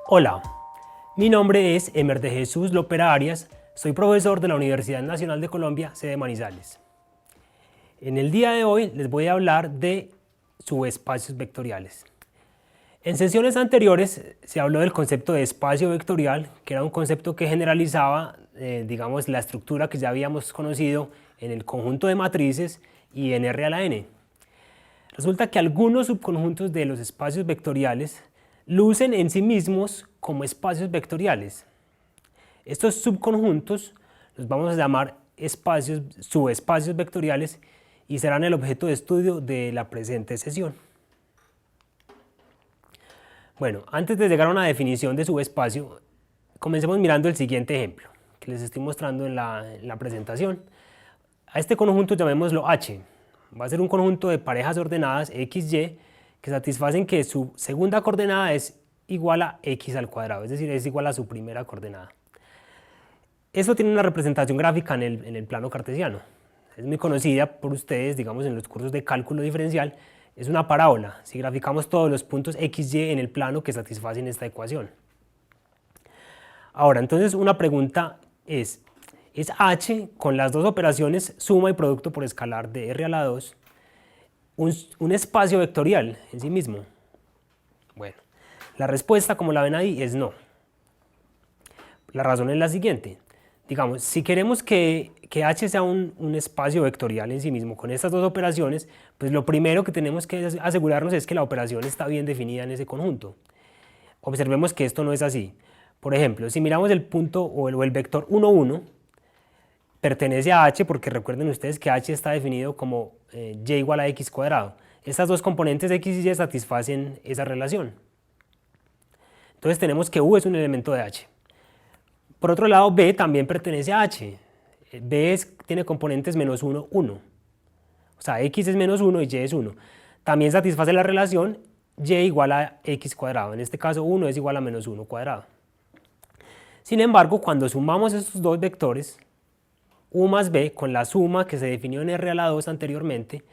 Hola, mi nombre es Emer de Jesús Lopera Arias, soy profesor de la Universidad Nacional de Colombia, sede Manizales. En el día de hoy les voy a hablar de subespacios vectoriales. En sesiones anteriores se habló del concepto de espacio vectorial, que era un concepto que generalizaba, digamos, la estructura que ya habíamos conocido en el conjunto de matrices y en R a la n. Resulta que algunos subconjuntos de los espacios vectoriales lucen en sí mismos como espacios vectoriales. Estos subconjuntos los vamos a llamar subespacios vectoriales y serán el objeto de estudio de la presente sesión. Bueno, antes de llegar a una definición de subespacio, comencemos mirando el siguiente ejemplo que les estoy mostrando en la presentación. A este conjunto llamémoslo H. Va a ser un conjunto de parejas ordenadas XY que satisfacen que su segunda coordenada es igual a x al cuadrado, es decir, es igual a su primera coordenada. Eso tiene una representación gráfica en el plano cartesiano. Es muy conocida por ustedes, digamos, en los cursos de cálculo diferencial. Es una parábola, si graficamos todos los puntos XY en el plano que satisfacen esta ecuación. Ahora, entonces una pregunta es H con las dos operaciones suma y producto por escalar de R a la 2 un espacio vectorial en sí mismo? Bueno, la respuesta, como la ven ahí, es no. La razón es la siguiente. Digamos, si queremos que H sea un espacio vectorial en sí mismo con estas dos operaciones, pues lo primero que tenemos que asegurarnos es que la operación está bien definida en ese conjunto. Observemos que esto no es así. Por ejemplo, si miramos el punto o el vector 1, 1, pertenece a H porque recuerden ustedes que H está definido como y igual a x cuadrado. Estas dos componentes x y y satisfacen esa relación. Entonces tenemos que U es un elemento de H. Por otro lado, B también pertenece a H. B tiene componentes menos 1, 1. O sea, x es menos 1 y y es 1. También satisface la relación y igual a x cuadrado. En este caso 1 es igual a menos 1 cuadrado. Sin embargo, cuando sumamos estos dos vectores, U más B, con la suma que se definió en R a la 2 anteriormente,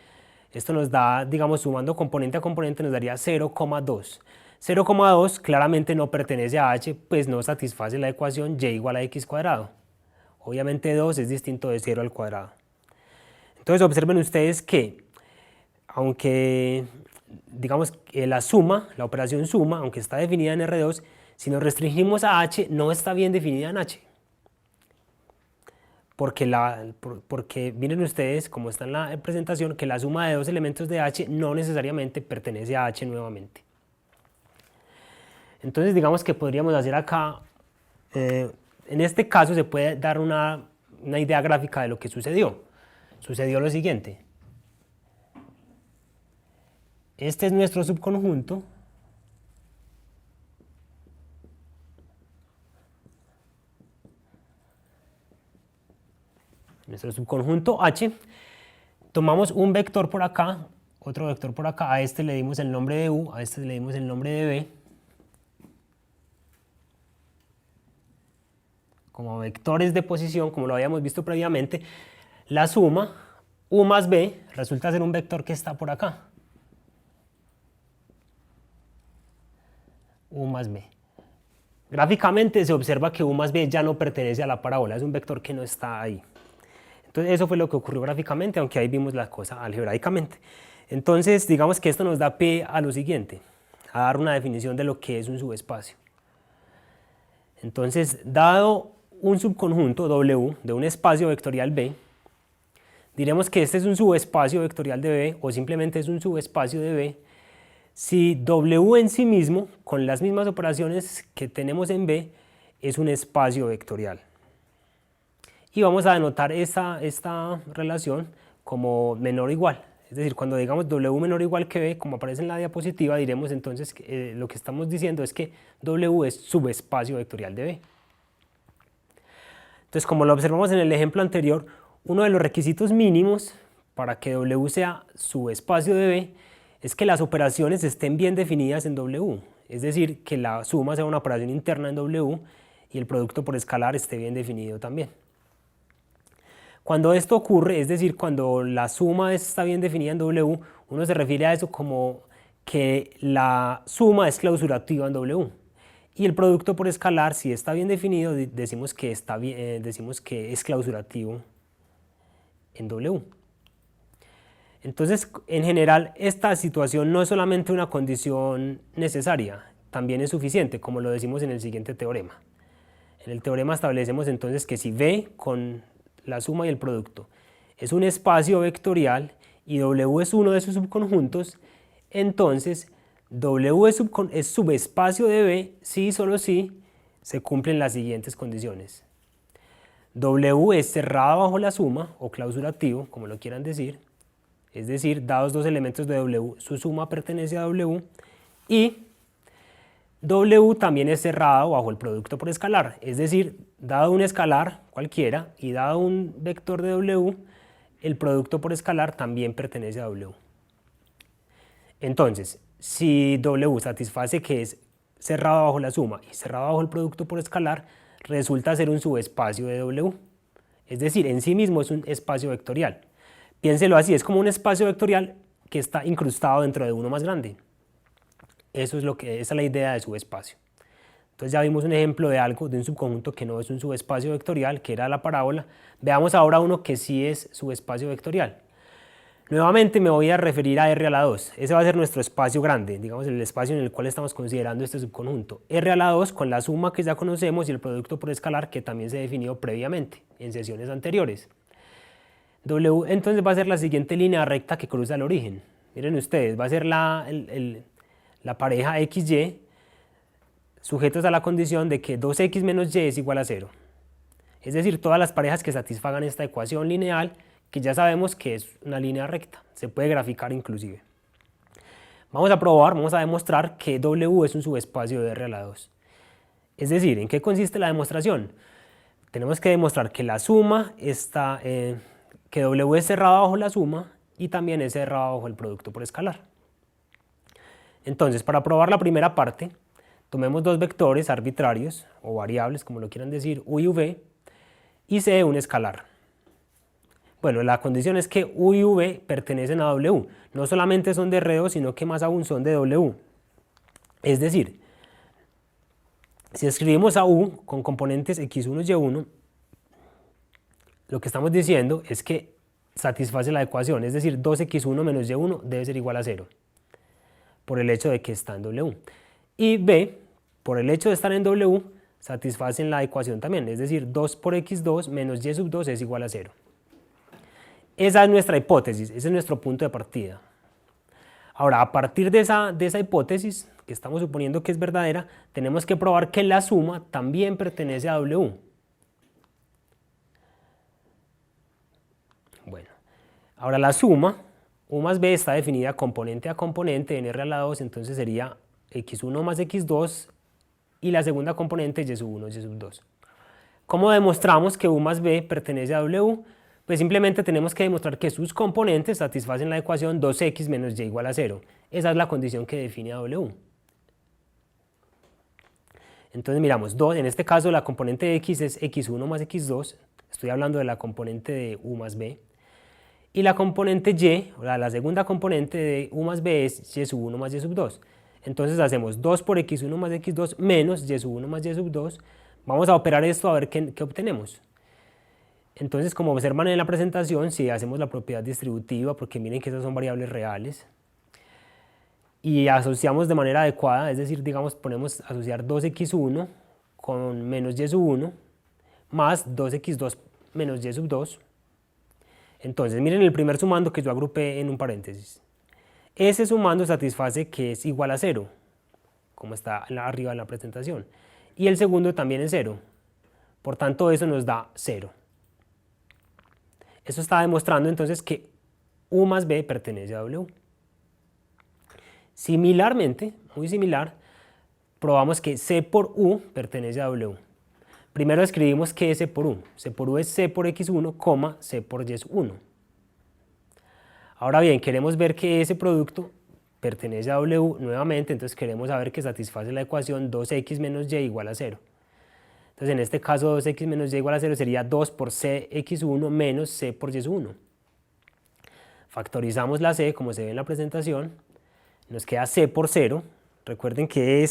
esto nos da, digamos, sumando componente a componente nos daría 0,2. 0,2 claramente no pertenece a H, pues no satisface la ecuación y igual a x cuadrado. Obviamente 2 es distinto de 0 al cuadrado. Entonces observen ustedes que, aunque digamos que la suma, la operación suma, aunque está definida en R2, si nos restringimos a H, no está bien definida en H. Porque miren ustedes, como está en la presentación, que la suma de dos elementos de H no necesariamente pertenece a H nuevamente. Entonces digamos que podríamos hacer acá, en este caso se puede dar una idea gráfica de lo que sucedió. Sucedió lo siguiente. Este es nuestro subconjunto. Nuestro subconjunto H, tomamos un vector por acá, otro vector por acá, a este le dimos el nombre de U, a este le dimos el nombre de B, como vectores de posición, como lo habíamos visto previamente. La suma, U más B, resulta ser un vector que está por acá, U más B. Gráficamente se observa que U más B ya no pertenece a la parábola, es un vector que no está ahí. Entonces eso fue lo que ocurrió gráficamente, aunque ahí vimos la cosa algebraicamente. Entonces digamos que esto nos da pie a lo siguiente, a dar una definición de lo que es un subespacio. Entonces, dado un subconjunto W de un espacio vectorial B, diremos que este es un subespacio vectorial de B o simplemente es un subespacio de B si W en sí mismo, con las mismas operaciones que tenemos en B, es un espacio vectorial. Y vamos a denotar esta relación como menor o igual. Es decir, cuando digamos W menor o igual que B, como aparece en la diapositiva, diremos entonces que lo que estamos diciendo es que W es subespacio vectorial de B. Entonces, como lo observamos en el ejemplo anterior, uno de los requisitos mínimos para que W sea subespacio de B es que las operaciones estén bien definidas en W. Es decir, que la suma sea una operación interna en W y el producto por escalar esté bien definido también. Cuando esto ocurre, es decir, cuando la suma está bien definida en W, uno se refiere a eso como que la suma es clausurativa en W. Y el producto por escalar, si está bien definido, decimos que es clausurativo en W. Entonces, en general, esta situación no es solamente una condición necesaria, también es suficiente, como lo decimos en el siguiente teorema. En el teorema establecemos entonces que si V con la suma y el producto es un espacio vectorial y W es uno de sus subconjuntos, entonces W es subespacio de V si y solo si se cumplen las siguientes condiciones. W es cerrado bajo la suma o clausurativo, como lo quieran decir, es decir, dados dos elementos de W, su suma pertenece a W, y W también es cerrado bajo el producto por escalar, es decir, dado un escalar cualquiera y dado un vector de W, el producto por escalar también pertenece a W. Entonces, si W satisface que es cerrado bajo la suma y cerrado bajo el producto por escalar, resulta ser un subespacio de W. Es decir, en sí mismo es un espacio vectorial. Piénselo así, es como un espacio vectorial que está incrustado dentro de uno más grande. Esa es la idea de subespacio. Entonces ya vimos un ejemplo de algo, de un subconjunto que no es un subespacio vectorial, que era la parábola. Veamos ahora uno que sí es subespacio vectorial. Nuevamente me voy a referir a R a la 2. Ese va a ser nuestro espacio grande, digamos el espacio en el cual estamos considerando este subconjunto. R a la 2 con la suma que ya conocemos y el producto por escalar que también se definió previamente en sesiones anteriores. W entonces va a ser la siguiente línea recta que cruza el origen. Miren ustedes, va a ser la pareja XY sujetos a la condición de que 2x menos y es igual a 0. Es decir, todas las parejas que satisfagan esta ecuación lineal, que ya sabemos que es una línea recta, se puede graficar inclusive. Vamos a demostrar que W es un subespacio de R a la 2. Es decir, ¿en qué consiste la demostración? Tenemos que demostrar que la suma está, que W es cerrado bajo la suma y también es cerrado bajo el producto por escalar. Entonces, para probar la primera parte, tomemos dos vectores arbitrarios o variables, como lo quieran decir, U y V, y C un escalar. Bueno, la condición es que U y V pertenecen a W. No solamente son de R2, sino que más aún son de W. Es decir, si escribimos a U con componentes x1 y y1, lo que estamos diciendo es que satisface la ecuación, es decir, 2x1 menos y1 debe ser igual a 0, por el hecho de que está en W. Y B, por el hecho de estar en W, satisfacen la ecuación también, es decir, 2 por x2 menos y sub 2 es igual a 0. Esa es nuestra hipótesis, ese es nuestro punto de partida. Ahora, a partir de esa hipótesis, que estamos suponiendo que es verdadera, tenemos que probar que la suma también pertenece a W. Bueno, ahora la suma, U más B, está definida componente a componente en R a la 2, entonces sería x1 más x2 y la segunda componente y sub 1 y sub 2. ¿Cómo demostramos que U más B pertenece a W? Pues simplemente tenemos que demostrar que sus componentes satisfacen la ecuación 2x menos y igual a 0. Esa es la condición que define a W. Entonces miramos, en este caso la componente de x es x1 más x2, estoy hablando de la componente de U más B, y la componente y, o la segunda componente de U más B es y sub 1 más y sub 2. Entonces hacemos 2 por x1 más x2 menos y sub 1 más y sub 2. Vamos a operar esto a ver qué obtenemos. Entonces, como observan en la presentación, si hacemos la propiedad distributiva, porque miren que esas son variables reales, y asociamos de manera adecuada, es decir, digamos, ponemos asociar 2x1 con menos y sub 1, más 2x2 menos y sub 2. Entonces, miren el primer sumando que yo agrupé en un paréntesis. Ese sumando satisface que es igual a 0, como está arriba en la presentación. Y el segundo también es 0. Por tanto, eso nos da 0. Eso está demostrando entonces que U más B pertenece a W. Similarmente, muy similar, probamos que C por U pertenece a W. Primero escribimos qué es C por U. C por U es C por x1, C por y sub 1. Ahora bien, queremos ver que ese producto pertenece a W nuevamente, entonces queremos saber que satisface la ecuación 2x menos y igual a 0. Entonces en este caso 2x menos y igual a 0 sería 2 por cx1 menos c por y sub 1. Factorizamos la c como se ve en la presentación, nos queda c por 0. Recuerden que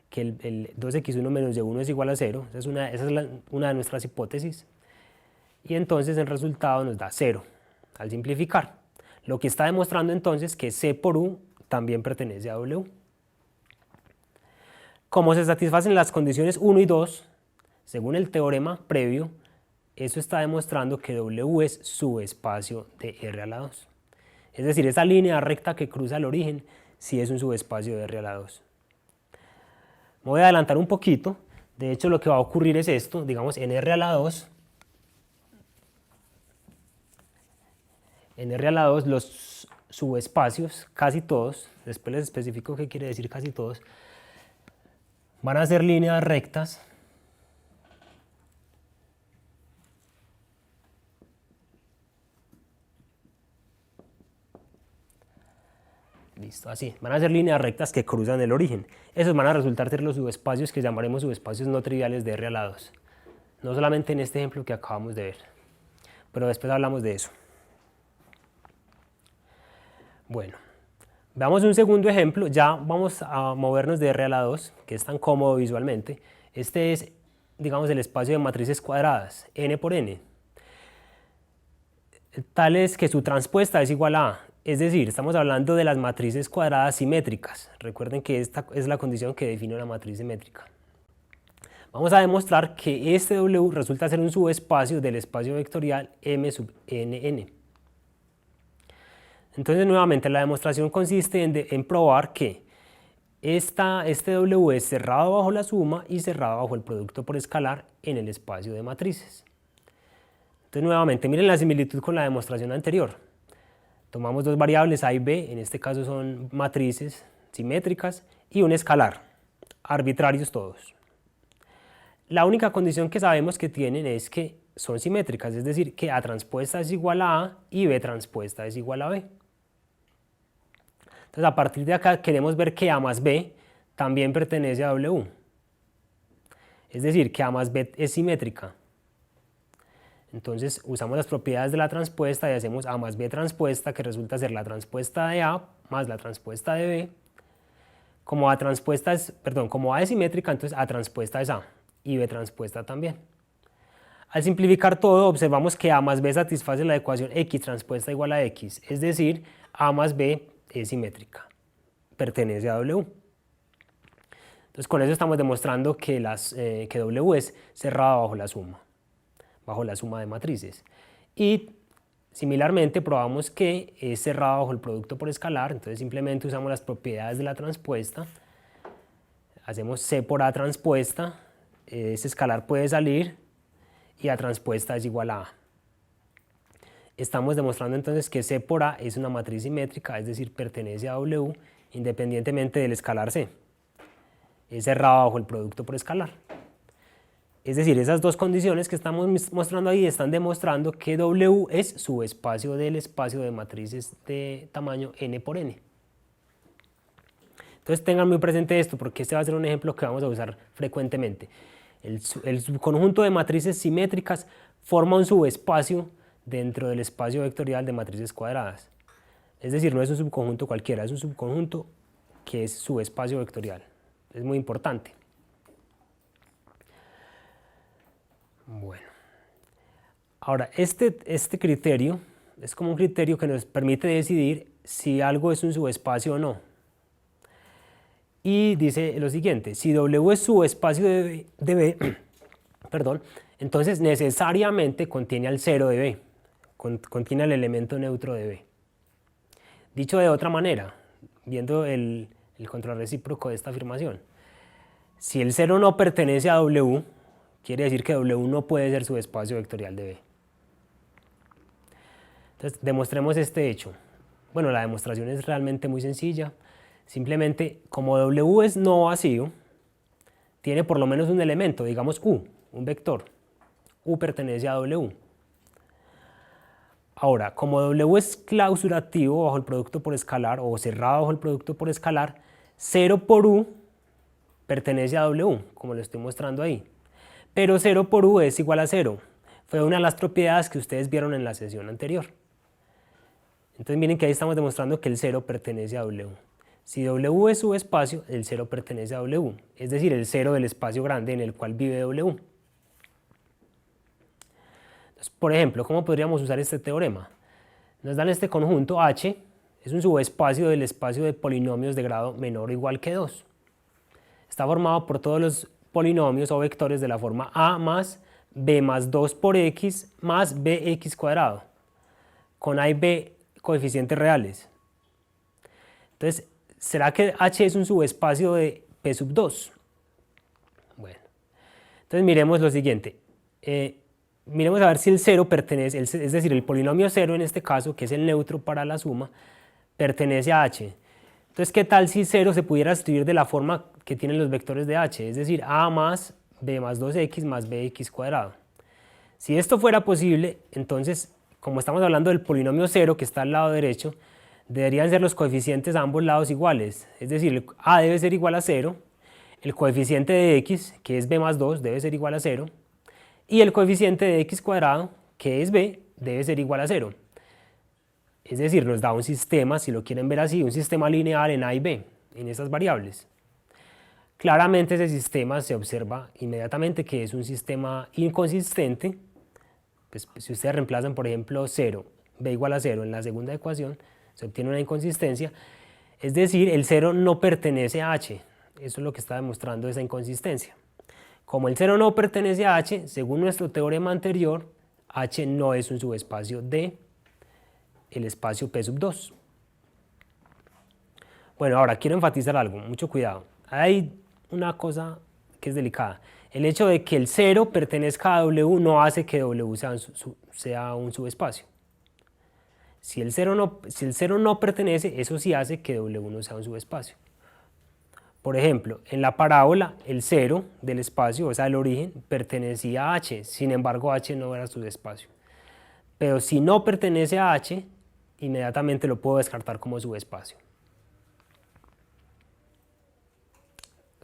que el 2x1 menos y1 es igual a 0, esa es una de nuestras hipótesis, y entonces el resultado nos da 0 al simplificar. Lo que está demostrando entonces que C por U también pertenece a W. Como se satisfacen las condiciones 1 y 2, según el teorema previo, eso está demostrando que W es subespacio de R a la 2. Es decir, esa línea recta que cruza el origen sí es un subespacio de R a la 2. Me voy a adelantar un poquito. De hecho, lo que va a ocurrir es esto, digamos, en R a la 2. En R a la 2 los subespacios, casi todos, después les especifico qué quiere decir casi todos, van a ser líneas rectas listo, así, van a ser líneas rectas que cruzan el origen. Esos van a resultar ser los subespacios que llamaremos subespacios no triviales de R a la 2. No solamente en este ejemplo que acabamos de ver, pero después hablamos de eso. Bueno, veamos un segundo ejemplo, ya vamos a movernos de R a la 2, que es tan cómodo visualmente. Este es, digamos, el espacio de matrices cuadradas, n por n. Tal es que su transpuesta es igual a A, es decir, estamos hablando de las matrices cuadradas simétricas. Recuerden que esta es la condición que define una matriz simétrica. Vamos a demostrar que este W resulta ser un subespacio del espacio vectorial M sub nn. Entonces, nuevamente, la demostración consiste en probar que este W es cerrado bajo la suma y cerrado bajo el producto por escalar en el espacio de matrices. Entonces, nuevamente, miren la similitud con la demostración anterior. Tomamos dos variables A y B, en este caso son matrices simétricas, y un escalar, arbitrarios todos. La única condición que sabemos que tienen es que son simétricas, es decir, que A transpuesta es igual a A y B transpuesta es igual a B. Entonces, a partir de acá queremos ver que A más B también pertenece a W. Es decir, que A más B es simétrica. Entonces usamos las propiedades de la transpuesta y hacemos A más B transpuesta, que resulta ser la transpuesta de A más la transpuesta de B. Como A es simétrica, entonces A transpuesta es A y B transpuesta también. Al simplificar todo, observamos que A más B satisface la ecuación X transpuesta igual a X, es decir, A más B es simétrica, pertenece a W. Entonces con eso estamos demostrando que W es cerrada bajo la suma de matrices. Y similarmente probamos que es cerrado bajo el producto por escalar, entonces simplemente usamos las propiedades de la transpuesta, hacemos C por A transpuesta, ese escalar puede salir y A transpuesta es igual a A. Estamos demostrando entonces que C por A es una matriz simétrica, es decir, pertenece a W independientemente del escalar C. Es cerrado bajo el producto por escalar. Es decir, esas dos condiciones que estamos mostrando ahí están demostrando que W es subespacio del espacio de matrices de tamaño n por n. Entonces tengan muy presente esto porque este va a ser un ejemplo que vamos a usar frecuentemente. El subconjunto de matrices simétricas forma un subespacio dentro del espacio vectorial de matrices cuadradas. Es decir, no es un subconjunto cualquiera, es un subconjunto que es subespacio vectorial. Es muy importante. Bueno, ahora este criterio es como un criterio que nos permite decidir si algo es un subespacio o no. Y dice lo siguiente: si W es subespacio de B, entonces necesariamente contiene al cero de B, contiene el elemento neutro de B. Dicho de otra manera, viendo el contrarrecíproco de esta afirmación, si el cero no pertenece a W, quiere decir que W no puede ser subespacio vectorial de B. Entonces, demostremos este hecho. Bueno, la demostración es realmente muy sencilla. Simplemente, como W es no vacío, tiene por lo menos un elemento, digamos U, un vector. U pertenece a W. Ahora, como W es clausurativo bajo el producto por escalar o cerrado bajo el producto por escalar, 0 por U pertenece a W, como lo estoy mostrando ahí. Pero 0 por U es igual a 0. Fue una de las propiedades que ustedes vieron en la sesión anterior. Entonces miren que ahí estamos demostrando que el 0 pertenece a W. Si W es subespacio, el 0 pertenece a W, es decir, el 0 del espacio grande en el cual vive W. Entonces, por ejemplo, ¿cómo podríamos usar este teorema? Nos dan este conjunto H, es un subespacio del espacio de polinomios de grado menor o igual que 2. Está formado por todos los polinomios o vectores de la forma A más B más 2 por X más BX cuadrado, con A y B coeficientes reales. Entonces, ¿será que H es un subespacio de P sub 2? Bueno, entonces miremos lo siguiente. Miremos a ver si el 0 pertenece, es decir, el polinomio 0 en este caso, que es el neutro para la suma, pertenece a H. Entonces, ¿qué tal si 0 se pudiera escribir de la forma que tienen los vectores de H? Es decir, A más B más 2X más BX cuadrado. Si esto fuera posible, entonces, como estamos hablando del polinomio 0 que está al lado derecho, deberían ser los coeficientes a ambos lados iguales. Es decir, A debe ser igual a 0, el coeficiente de X, que es B más 2, debe ser igual a 0, y el coeficiente de X cuadrado, que es B, debe ser igual a 0. Es decir, nos da un sistema, si lo quieren ver así, un sistema lineal en A y B, en esas variables. Claramente ese sistema se observa inmediatamente que es un sistema inconsistente. Pues, si ustedes reemplazan, por ejemplo, 0, B igual a 0 en la segunda ecuación, se obtiene una inconsistencia. Es decir, el 0 no pertenece a H. Eso es lo que está demostrando esa inconsistencia. Como el 0 no pertenece a H, según nuestro teorema anterior, H no es un subespacio de el espacio P sub 2. Bueno, ahora quiero enfatizar algo, mucho cuidado. Hay una cosa que es delicada. El hecho de que el 0 pertenezca a W no hace que W sea un subespacio. Si el 0 no pertenece, eso sí hace que W no sea un subespacio. Por ejemplo, en la parábola, el 0 del espacio, o sea, el origen, pertenecía a H, sin embargo H no era subespacio. Pero si no pertenece a H, inmediatamente lo puedo descartar como subespacio.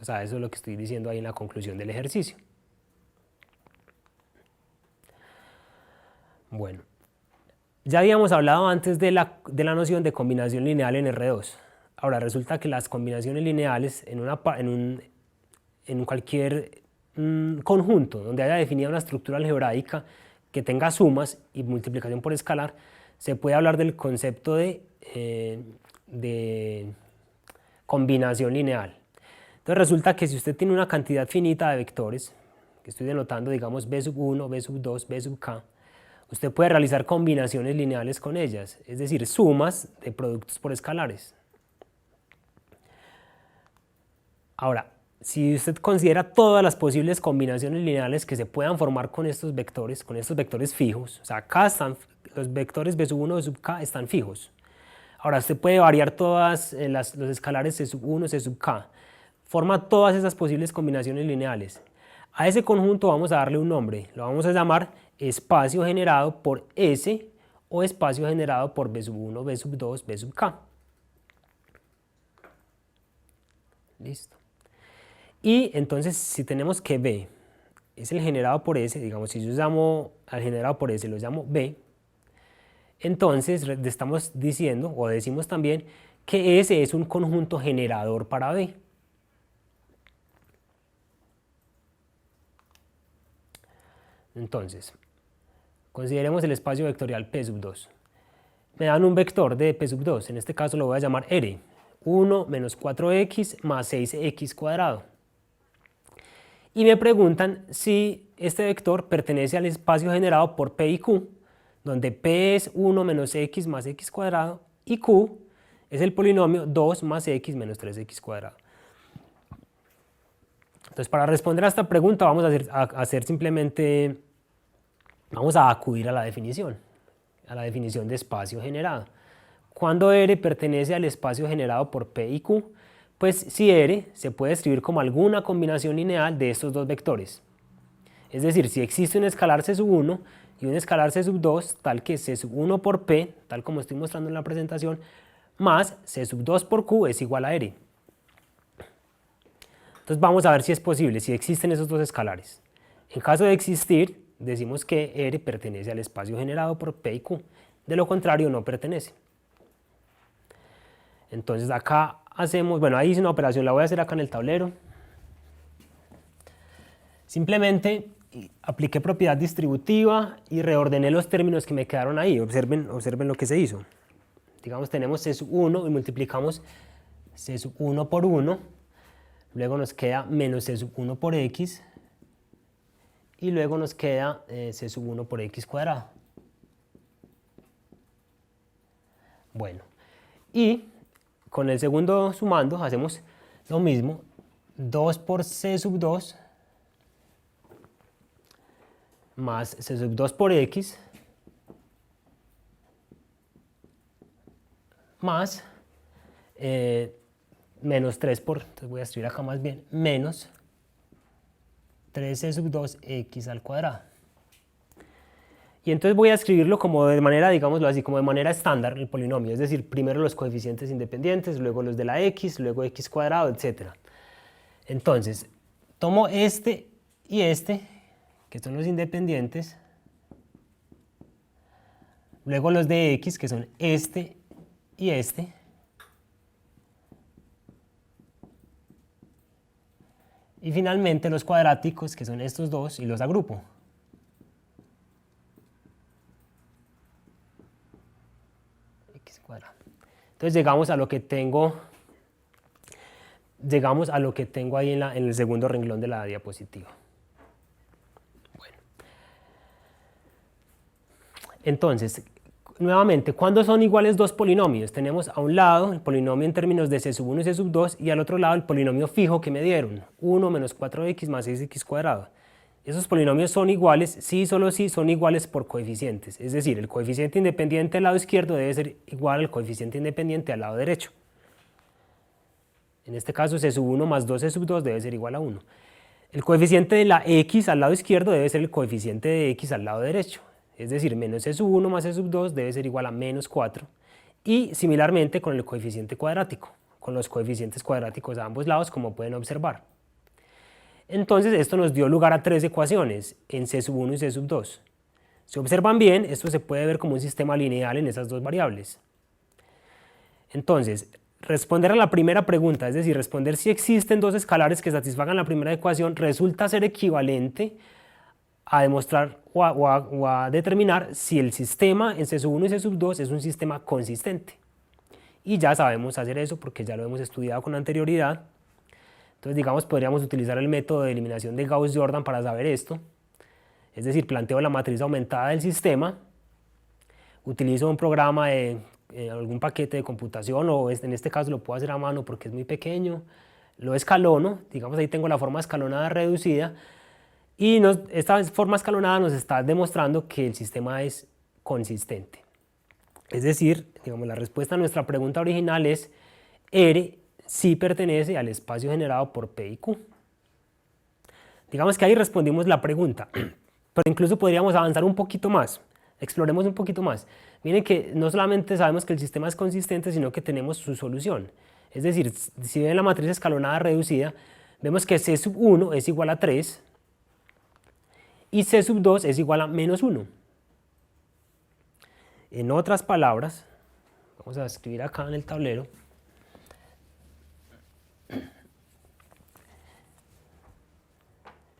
O sea, eso es lo que estoy diciendo ahí en la conclusión del ejercicio. Bueno, ya habíamos hablado antes de la noción de combinación lineal en R2. Ahora, resulta que las combinaciones lineales en cualquier conjunto donde haya definida una estructura algebraica que tenga sumas y multiplicación por escalar, se puede hablar del concepto de combinación lineal. Entonces resulta que si usted tiene una cantidad finita de vectores, que estoy denotando, digamos, B sub 1, B sub 2, B sub k, usted puede realizar combinaciones lineales con ellas, es decir, sumas de productos por escalares. Ahora, si usted considera todas las posibles combinaciones lineales que se puedan formar con estos vectores fijos, o sea, acá están los vectores B sub 1, B sub k están fijos. Ahora, usted puede variar todas los escalares C sub 1, C sub k. Forma todas esas posibles combinaciones lineales. A ese conjunto vamos a darle un nombre, lo vamos a llamar espacio generado por S o espacio generado por B sub 1, B sub 2, B sub k. Listo. Y entonces, si tenemos que B es el generado por S, digamos, si yo llamo al generado por S, lo llamo B, entonces estamos diciendo, o decimos también, que S es un conjunto generador para B. Entonces, consideremos el espacio vectorial P sub 2. Me dan un vector de P sub 2, en este caso lo voy a llamar R, 1 menos 4x más 6x cuadrado. Y me preguntan si este vector pertenece al espacio generado por P y Q, donde P es 1 menos x más x cuadrado y Q es el polinomio 2 más x menos 3x cuadrado. Entonces, para responder a esta pregunta vamos a acudir a la definición de espacio generado. ¿Cuándo R pertenece al espacio generado por P y Q? Pues si R se puede escribir como alguna combinación lineal de estos dos vectores. Es decir, si existe un escalar C sub 1 y un escalar C sub 2, tal que C sub 1 por P, tal como estoy mostrando en la presentación, más C sub 2 por Q es igual a R. Entonces vamos a ver si es posible, si existen esos dos escalares. En caso de existir, decimos que R pertenece al espacio generado por P y Q. De lo contrario, no pertenece. Entonces acá hacemos, bueno, ahí hice una operación, la voy a hacer acá en el tablero. Simplemente apliqué propiedad distributiva y reordené los términos que me quedaron ahí. Observen lo que se hizo. Digamos, tenemos C sub 1 y multiplicamos C sub 1 por 1. Luego nos queda menos C sub 1 por X. Y luego nos queda C sub 1 por X cuadrado. Bueno, y con el segundo sumando hacemos lo mismo. 2 por C sub 2 más C sub 2 por X más menos 3 por, entonces voy a escribir acá más bien, menos 3C sub 2X al cuadrado. Y entonces voy a escribirlo como de manera, digámoslo así, como de manera estándar el polinomio, es decir, primero los coeficientes independientes, luego los de la X, luego X cuadrado, etc. Entonces, tomo este y este, que son los independientes, luego los de X, que son este y este, y finalmente los cuadráticos, que son estos dos, y los agrupo. X cuadrado. Entonces llegamos a lo que tengo ahí en el segundo renglón de la diapositiva. Bueno. Entonces, nuevamente, ¿cuándo son iguales dos polinomios? Tenemos a un lado el polinomio en términos de C sub 1 y C sub 2 y al otro lado el polinomio fijo que me dieron, 1 menos 4x más 6x cuadrado. Esos polinomios son iguales, sí y solo sí son iguales por coeficientes, es decir, el coeficiente independiente del lado izquierdo debe ser igual al coeficiente independiente al lado derecho. En este caso C sub 1 más 2C sub 2 debe ser igual a 1. El coeficiente de la x al lado izquierdo debe ser el coeficiente de x al lado derecho. Es decir, menos C sub 1 más C sub 2 debe ser igual a menos 4. Y similarmente con el coeficiente cuadrático, con los coeficientes cuadráticos a ambos lados, como pueden observar. Entonces esto nos dio lugar a tres ecuaciones en C sub 1 y C sub 2. Si observan bien, esto se puede ver como un sistema lineal en esas dos variables. Entonces, responder a la primera pregunta, es decir, responder si existen dos escalares que satisfagan la primera ecuación, resulta ser equivalente a demostrar o a determinar si el sistema en C sub 1 y C sub 2 es un sistema consistente. Y ya sabemos hacer eso porque ya lo hemos estudiado con anterioridad. Entonces, digamos, podríamos utilizar el método de eliminación de Gauss-Jordan para saber esto. Es decir, planteo la matriz aumentada del sistema, utilizo un programa de algún paquete de computación, o en este caso lo puedo hacer a mano porque es muy pequeño, lo escalono, digamos ahí tengo la forma escalonada reducida, y esta forma escalonada nos está demostrando que el sistema es consistente. Es decir, digamos, la respuesta a nuestra pregunta original es R sí pertenece al espacio generado por P y Q. Digamos que ahí respondimos la pregunta, pero incluso podríamos avanzar un poquito más. Exploremos un poquito más. Miren que no solamente sabemos que el sistema es consistente, sino que tenemos su solución. Es decir, si ven la matriz escalonada reducida, vemos que C sub 1 es igual a 3 y C sub 2 es igual a menos 1. En otras palabras, vamos a escribir acá en el tablero,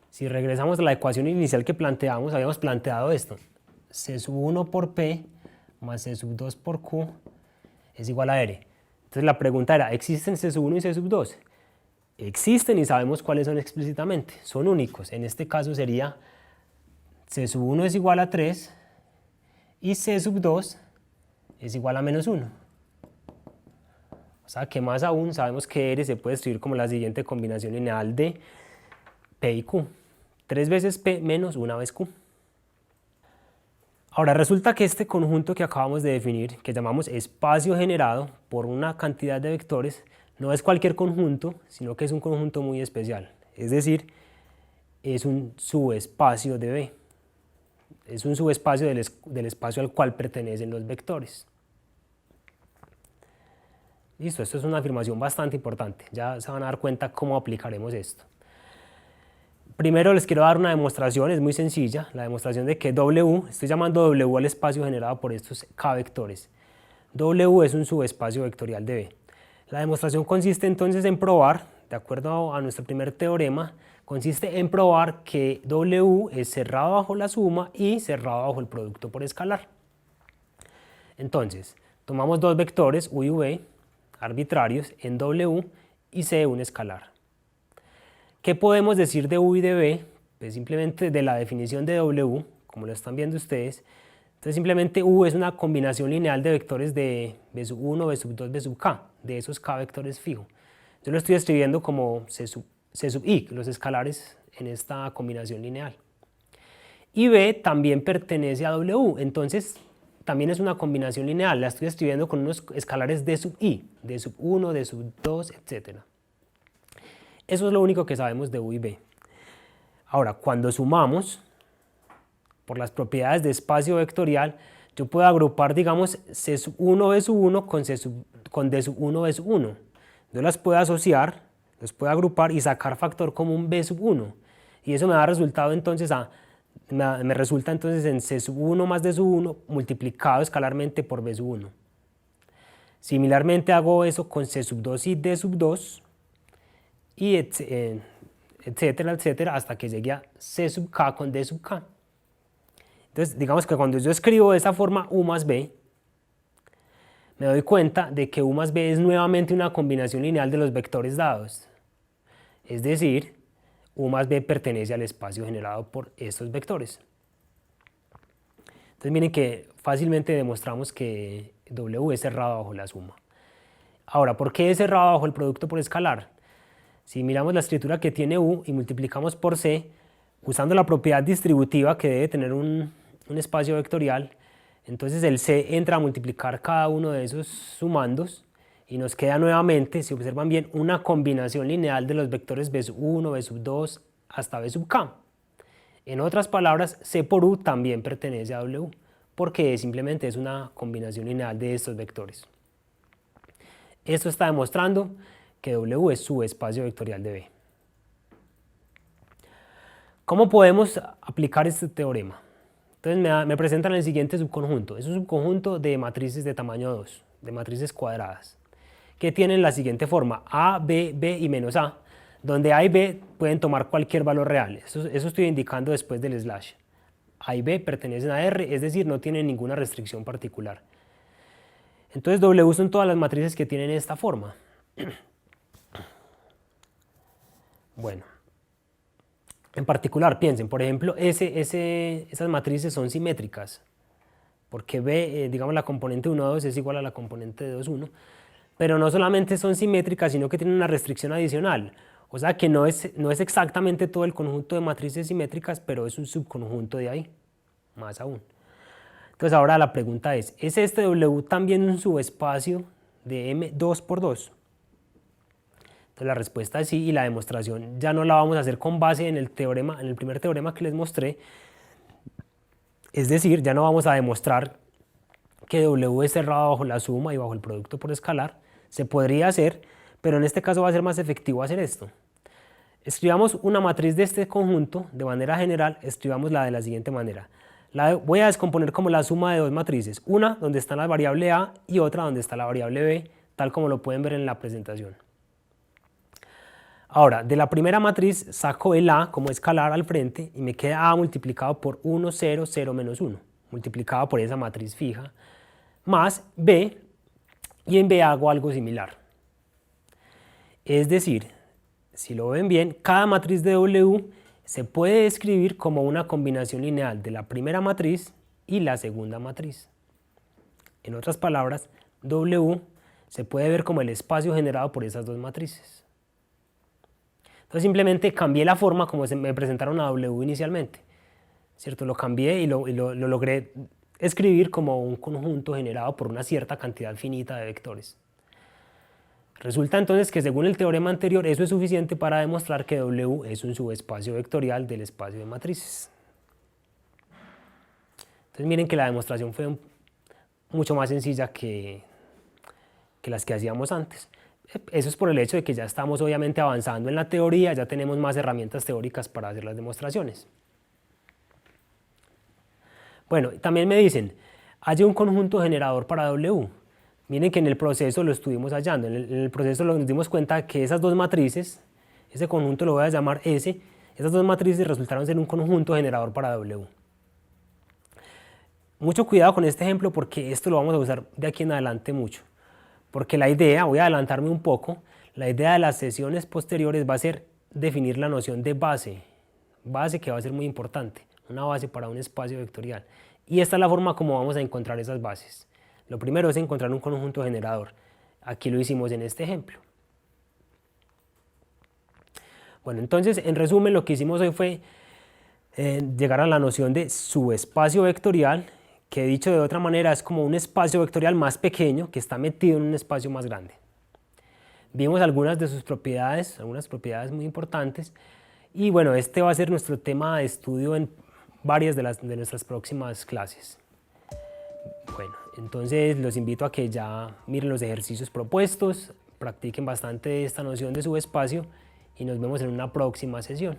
si regresamos a la ecuación inicial que planteamos, habíamos planteado esto. C sub 1 por P más C sub 2 por Q es igual a R. Entonces la pregunta era, ¿existen C sub 1 y C sub 2? Existen y sabemos cuáles son explícitamente, son únicos. En este caso sería C sub 1 es igual a 3 y C sub 2 es igual a menos 1. O sea que más aún sabemos que R se puede escribir como la siguiente combinación lineal de P y Q. 3 veces P menos 1 vez Q. Ahora resulta que este conjunto que acabamos de definir, que llamamos espacio generado por una cantidad de vectores, no es cualquier conjunto, sino que es un conjunto muy especial. Es decir, es un subespacio de B. Es un subespacio del espacio al cual pertenecen los vectores. Listo, esto es una afirmación bastante importante. Ya se van a dar cuenta cómo aplicaremos esto. Primero les quiero dar una demostración, es muy sencilla, la demostración de que W, estoy llamando W al espacio generado por estos K vectores. W es un subespacio vectorial de B. La demostración consiste entonces en probar, de acuerdo a nuestro primer teorema, consiste en probar que W es cerrado bajo la suma y cerrado bajo el producto por escalar. Entonces, tomamos dos vectores, U y V, arbitrarios, en W y C un escalar. ¿Qué podemos decir de U y de V? Pues simplemente de la definición de W, como lo están viendo ustedes. Entonces simplemente U es una combinación lineal de vectores de B sub 1, B sub 2, B sub K, de esos K vectores fijo. Yo lo estoy escribiendo como C sub I, los escalares en esta combinación lineal. Y B también pertenece a W, entonces también es una combinación lineal, la estoy escribiendo con unos escalares D sub I, D sub 1, D sub 2, etc. Eso es lo único que sabemos de U y B. Ahora, cuando sumamos, por las propiedades de espacio vectorial, yo puedo agrupar, digamos, C sub 1, B sub 1 con D sub 1, B sub 1. Yo las puedo asociar, los puedo agrupar y sacar factor común B sub 1. Y eso me da resultado entonces me resulta entonces en C sub 1 más D sub 1 multiplicado escalarmente por B sub 1. Similarmente hago eso con C sub 2 y D sub 2 y etcétera, etcétera, hasta que llegue a C sub K con D sub K. Entonces, digamos que cuando yo escribo de esa forma U más B, me doy cuenta de que U más B es nuevamente una combinación lineal de los vectores dados. Es decir, U más B pertenece al espacio generado por estos vectores. Entonces miren que fácilmente demostramos que W es cerrado bajo la suma. Ahora, ¿por qué es cerrado bajo el producto por escalar? Si miramos la escritura que tiene U y multiplicamos por C, usando la propiedad distributiva que debe tener un espacio vectorial, entonces el C entra a multiplicar cada uno de esos sumandos y nos queda nuevamente, si observan bien, una combinación lineal de los vectores B sub 1, B sub 2 hasta B sub K. En otras palabras, C por U también pertenece a W, porque simplemente es una combinación lineal de estos vectores. Esto está demostrando que W es subespacio vectorial de B. ¿Cómo podemos aplicar este teorema? Entonces me presentan el siguiente subconjunto. Es un subconjunto de matrices de tamaño 2, de matrices cuadradas, que tienen la siguiente forma: A, B, B y menos A, donde A y B pueden tomar cualquier valor real. Eso estoy indicando después del slash. A y B pertenecen a R, es decir, no tienen ninguna restricción particular. Entonces W son todas las matrices que tienen esta forma. Bueno, en particular piensen, por ejemplo, esas matrices son simétricas, porque B, digamos, la componente 1, 2 es igual a la componente 2, 1, pero no solamente son simétricas, sino que tienen una restricción adicional. O sea que no es exactamente todo el conjunto de matrices simétricas, pero es un subconjunto de ahí, más aún. Entonces ahora la pregunta es este W también un subespacio de M2 por 2? Entonces la respuesta es sí, y la demostración ya no la vamos a hacer con base en el teorema, en el primer teorema que les mostré. Es decir, ya no vamos a demostrar que W es cerrado bajo la suma y bajo el producto por escalar. Se podría hacer, pero en este caso va a ser más efectivo hacer esto. Escribamos una matriz de este conjunto, de manera general, escribámosla de la siguiente manera. La voy a descomponer como la suma de dos matrices, una donde está la variable A y otra donde está la variable B, tal como lo pueden ver en la presentación. Ahora, de la primera matriz saco el A como escalar al frente y me queda A multiplicado por 1, 0, 0, menos 1, multiplicado por esa matriz fija, más B, y en B hago algo similar. Es decir, si lo ven bien, cada matriz de W se puede escribir como una combinación lineal de la primera matriz y la segunda matriz. En otras palabras, W se puede ver como el espacio generado por esas dos matrices. Entonces simplemente cambié la forma como me presentaron a W inicialmente, ¿cierto? Lo cambié y lo logré escribir como un conjunto generado por una cierta cantidad finita de vectores. Resulta entonces que según el teorema anterior eso es suficiente para demostrar que W es un subespacio vectorial del espacio de matrices. Entonces miren que la demostración fue mucho más sencilla que las que hacíamos antes. Eso es por el hecho de que ya estamos obviamente avanzando en la teoría, ya tenemos más herramientas teóricas para hacer las demostraciones. Bueno, también me dicen, hay un conjunto generador para W. Miren que en el proceso lo estuvimos hallando, en el proceso nos dimos cuenta que esas dos matrices, ese conjunto lo voy a llamar S, esas dos matrices resultaron ser un conjunto generador para W. Mucho cuidado con este ejemplo porque esto lo vamos a usar de aquí en adelante mucho. Porque la idea, voy a adelantarme un poco, la idea de las sesiones posteriores va a ser definir la noción de base que va a ser muy importante, una base para un espacio vectorial. Y esta es la forma como vamos a encontrar esas bases. Lo primero es encontrar un conjunto generador. Aquí lo hicimos en este ejemplo. Bueno, entonces, en resumen, lo que hicimos hoy fue llegar a la noción de subespacio vectorial, que dicho de otra manera es como un espacio vectorial más pequeño que está metido en un espacio más grande. Vimos algunas de sus propiedades, algunas propiedades muy importantes, y bueno, este va a ser nuestro tema de estudio en varias de nuestras próximas clases. Bueno, entonces los invito a que ya miren los ejercicios propuestos, practiquen bastante esta noción de subespacio y nos vemos en una próxima sesión.